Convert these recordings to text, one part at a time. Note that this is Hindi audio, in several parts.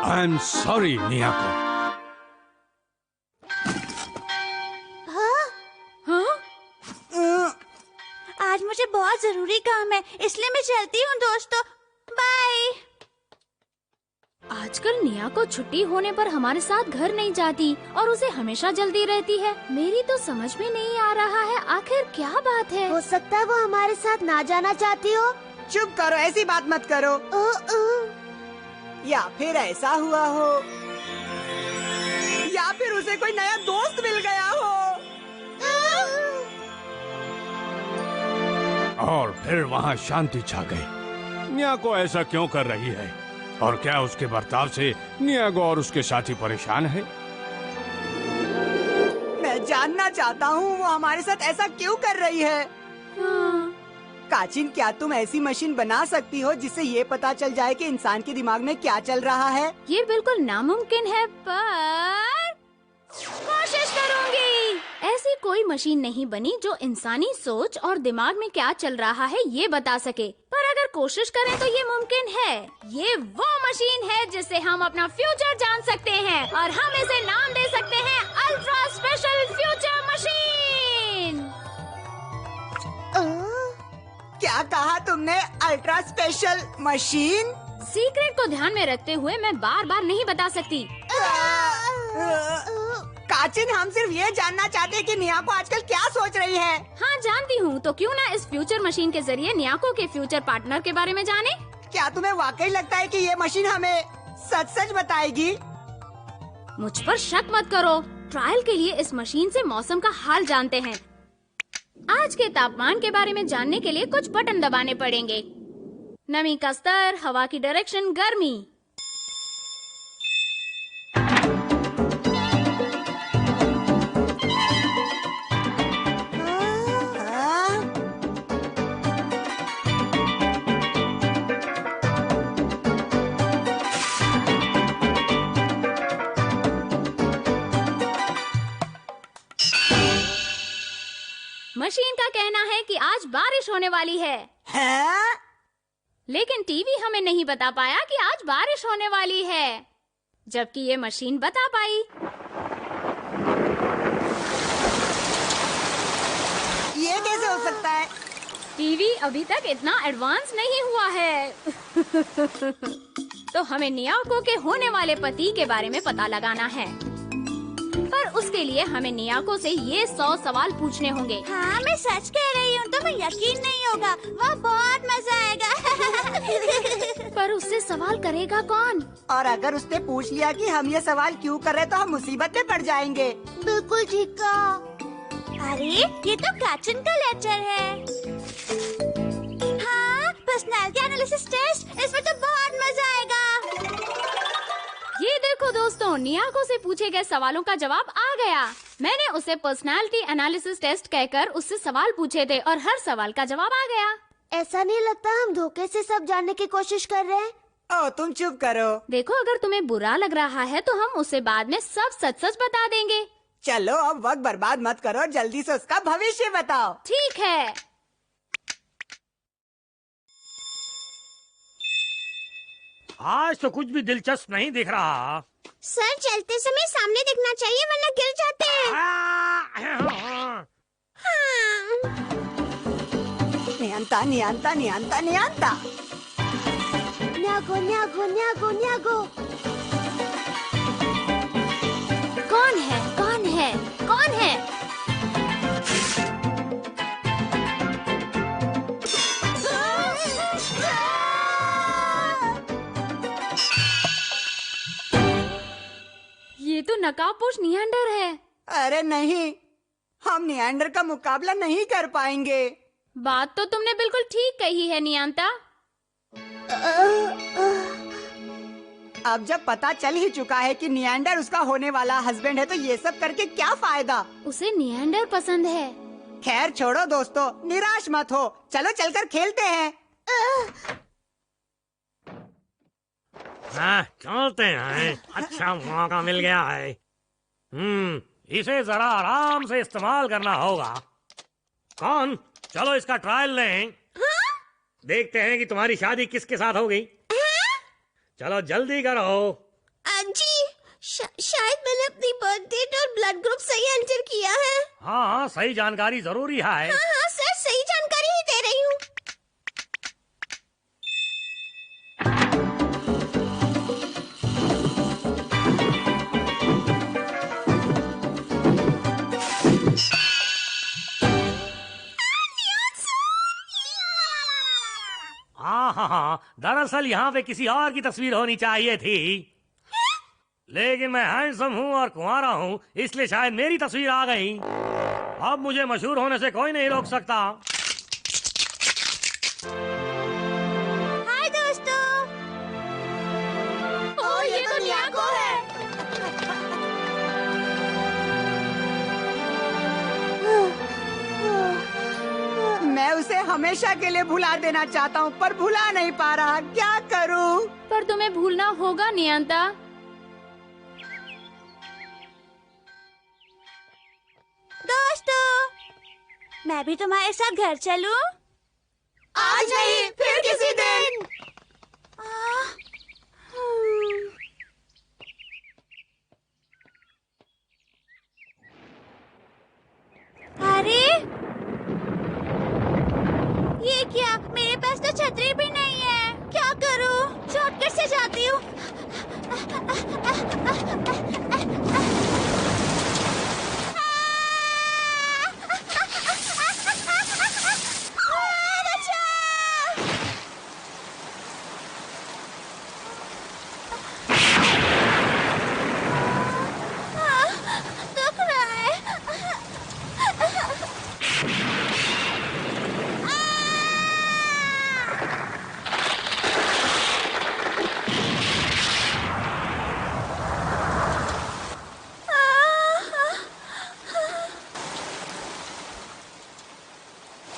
I am sorry नियाको। आज मुझे बहुत जरूरी काम है, इसलिए मैं चलती हूँ दोस्तों। बाय। आजकल निया को छुट्टी होने पर हमारे साथ घर नहीं जाती और उसे हमेशा जल्दी रहती है। मेरी तो समझ में नहीं आ रहा है आखिर क्या बात है। हो सकता है वो हमारे साथ ना जाना चाहती हो। चुप करो, ऐसी बात मत करो। या फिर ऐसा हुआ हो, या फिर उसे कोई नया दोस्त मिल गया हो। और फिर वहाँ शांति छा गई। नियाको ऐसा क्यों कर रही है और क्या उसके बर्ताव से नियाको और उसके साथी परेशान है? मैं जानना चाहता हूँ वो हमारे साथ ऐसा क्यों कर रही है। काचिन, क्या तुम ऐसी मशीन बना सकती हो जिससे ये पता चल जाए कि इंसान के दिमाग में क्या चल रहा है? ये बिल्कुल नामुमकिन है पर कोशिश करूंगी। ऐसी कोई मशीन नहीं बनी जो इंसानी सोच और दिमाग में क्या चल रहा है ये बता सके, पर अगर कोशिश करें तो ये मुमकिन है। ये वो मशीन है जिससे हम अपना फ्यूचर जान सकते हैं और हम इसे नाम दे सकते हैं अल्ट्रा स्पेशल फ्यूचर मशीन। क्या कहा तुमने? Ultra special machine? सीक्रेट को ध्यान में रखते हुए मैं बार बार नहीं बता सकती। काचिन, हम सिर्फ ये जानना चाहते हैं कि नियाको आजकल क्या सोच रही है। हाँ जानती हूँ, तो क्यों ना इस फ्यूचर मशीन के जरिए नियाको के फ्यूचर पार्टनर के बारे में जाने। क्या तुम्हें वाकई लगता है कि ये मशीन हमें सच सच बताएगी? मुझ पर शक मत करो। ट्रायल के लिए इस मशीन से मौसम का हाल जानते हैं। आज के तापमान के बारे में जानने के लिए कुछ बटन दबाने पड़ेंगे। नमी का स्तर, हवा की डायरेक्शन, गर्मी। मशीन का कहना है कि आज बारिश होने वाली है। लेकिन टीवी हमें नहीं बता पाया कि आज बारिश होने वाली है, जबकि ये मशीन बता पाई। ये कैसे हो सकता है? टीवी अभी तक इतना एडवांस नहीं हुआ है। तो हमें नियाको के होने वाले पति के बारे में पता लगाना है, पर उसके लिए हमें नियाको से ये 100 सवाल पूछने होंगे। हाँ, मैं सच कह रही हूँ, तुम्हें यकीन नहीं होगा, वह बहुत मजा आएगा। पर उससे सवाल करेगा कौन? और अगर उसने पूछ लिया कि हम ये सवाल क्यों कर रहे तो हम मुसीबत में पड़ जाएंगे। बिल्कुल ठीक कहा। अरे ये तो काचिन का लेक्चर है। हाँ, पर्सनालिटी एनालिसिस टेस्ट, इसमें तो बहुत मजा आएगा। ये देखो दोस्तों, नियाको से पूछे गए सवालों का जवाब आ गया। मैंने उसे पर्सनालिटी एनालिसिस टेस्ट कहकर उससे सवाल पूछे थे और हर सवाल का जवाब आ गया। ऐसा नहीं लगता हम धोखे से सब जानने की कोशिश कर रहे हैं? ओ, तुम चुप करो। देखो, अगर तुम्हें बुरा लग रहा है तो हम उसे बाद में सब सच सच बता देंगे। चलो अब वक्त बर्बाद मत करो, जल्दी से उसका भविष्य बताओ। ठीक है। आज तो कुछ भी दिलचस्प नहीं दिख रहा। सर, चलते समय सामने दिखना चाहिए वरना गिर जाते हैं। हाँ। नियंता नियंता नियंता नियंता। न्यागो न्यागो न्यागो न्यागो। कौन है? कौन है? कौन है? ये तो नकाबपोश नियंडर है। अरे नहीं, हम नियंडर का मुकाबला नहीं कर पाएंगे। बात तो तुमने बिल्कुल ठीक कही है नियंता। अब जब पता चल ही चुका है कि नियंडर उसका होने वाला हस्बैंड है तो ये सब करके क्या फायदा? उसे नियंडर पसंद है। खैर छोड़ो दोस्तों, निराश मत हो, चलो चलकर खेलते हैं। हाँ, चलते हैं। अच्छा मौका मिल गया है। इसे जरा आराम से इस्तेमाल करना होगा। कौन? चलो इसका ट्रायल लें। हाँ? देखते हैं कि तुम्हारी शादी किसके साथ हो गई। हाँ? चलो जल्दी करो। आजी, शायद मैंने अपनी बर्थ डेट और ब्लड ग्रुप सही एंटर किया है। हाँ हाँ, सही जानकारी जरूरी है। हाँ सर, सही जानकारी ही दे रही हूँ। हाँ, दरअसल यहाँ पे किसी और की तस्वीर होनी चाहिए थी, लेकिन मैं हैंडसम हूँ और कुंवारा हूँ, इसलिए शायद मेरी तस्वीर आ गई। अब मुझे मशहूर होने से कोई नहीं रोक सकता। हाय दोस्तों। ओ, ये तो न्यागो है। मैं उसे हमेशा के लिए भुला देना चाहता हूँ, पर भुला नहीं पा रहा। क्या करूँ? पर तुम्हें भूलना होगा नियंता। दोस्तों, मैं भी तुम्हारे साथ घर चलूं? आज नहीं, फिर किसी दिन। अरे ये क्या, मेरे पास तो छतरी भी नहीं है। क्या करूं? शॉर्टकट से जाती हूँ। दुख रहा है।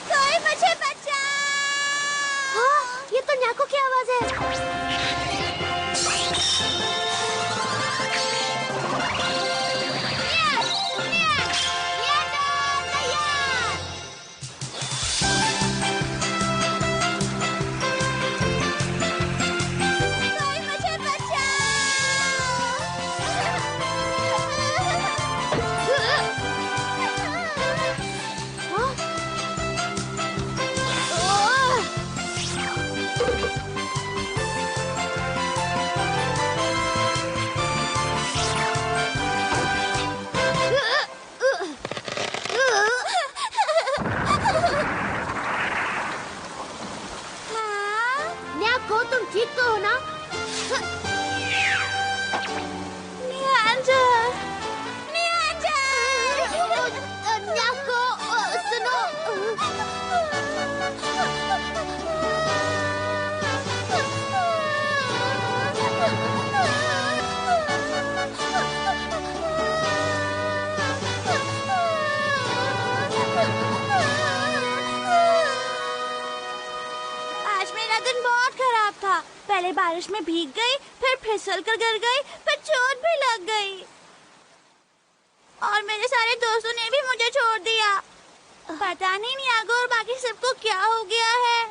कोई मुझे बचाओ। ये तो न्याको की आवाज है। कोई मुझे न्याको, तुम ठीक तो हो ना? न्याको, सुनो। आज मेरा दिन बहुत खराब था। पहले बारिश में भीग गई, फिर फिसल कर गिर गई, फिर चोट भी लग गई, और मेरे सारे दोस्तों ने भी मुझे छोड़ दिया। पता नहीं न्यागो और बाकी सबको क्या हो गया है।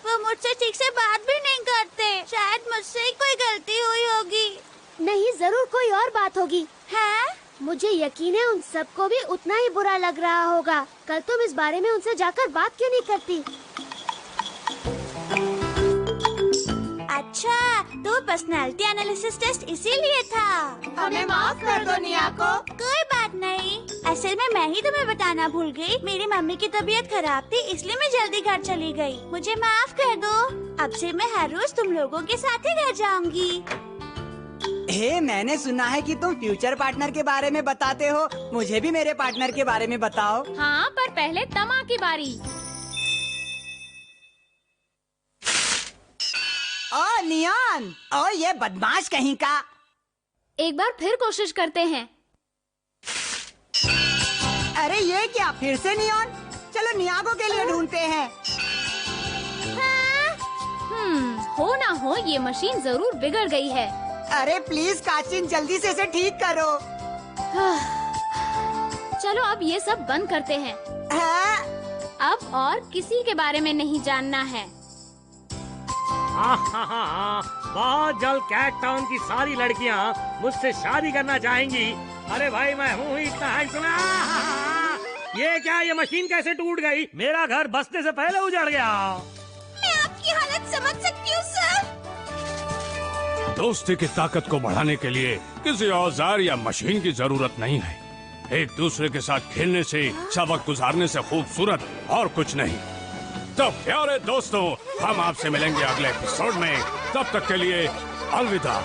वो मुझसे ठीक से बात भी नहीं करते। शायद मुझसे ही कोई गलती हुई होगी। नहीं, जरूर कोई और बात होगी। है? मुझे यकीन है उन सबको भी उतना ही बुरा लग रहा होगा। कल तुम इस बारे में उनसे जाकर बात क्यों नहीं करती? अच्छा, तो पर्सनालिटी एनालिसिस टेस्ट इसीलिए था। हमें माफ कर दो न्याको। कोई बात नहीं। असल में मैं ही तुम्हें बताना भूल गई। मेरी मम्मी की तबीयत खराब थी, इसलिए मैं जल्दी घर चली गई। मुझे माफ कर दो। अब से मैं हर रोज तुम लोगों के साथ ही घर जाऊंगी। हे, मैंने सुना है कि तुम फ्यूचर पार्टनर के बारे में बताते हो। मुझे भी मेरे पार्टनर के बारे में बताओ। हाँ, पर पहले तमा की बारी। ओ नियॉन, ओ ये बदमाश कहीं का। एक बार फिर कोशिश करते हैं। अरे ये क्या, फिर से नियॉन? चलो न्यागो के लिए ढूंढते हैं। हो ना हो ये मशीन जरूर बिगड़ गई है। अरे प्लीज काचिन, जल्दी से इसे ठीक करो। चलो अब ये सब बंद करते हैं। हाँ? अब और किसी के बारे में नहीं जानना है। बहुत जल्द कैट टाउन की सारी लड़कियां मुझसे शादी करना चाहेंगी। अरे भाई मैं हूँ ही इतना हैंडसम। ये क्या, ये मशीन कैसे टूट गई? मेरा घर बसने से पहले उजड़ गया। मैं आपकी हालत समझ सकती हूँ सर। दोस्ती की ताकत को बढ़ाने के लिए किसी औजार या मशीन की जरूरत नहीं है। एक दूसरे के साथ खेलने से, सबक गुजारने से खूबसूरत और कुछ नहीं। तो प्यारे दोस्तों, हम आपसे मिलेंगे अगले एपिसोड में। तब तक के लिए अलविदा।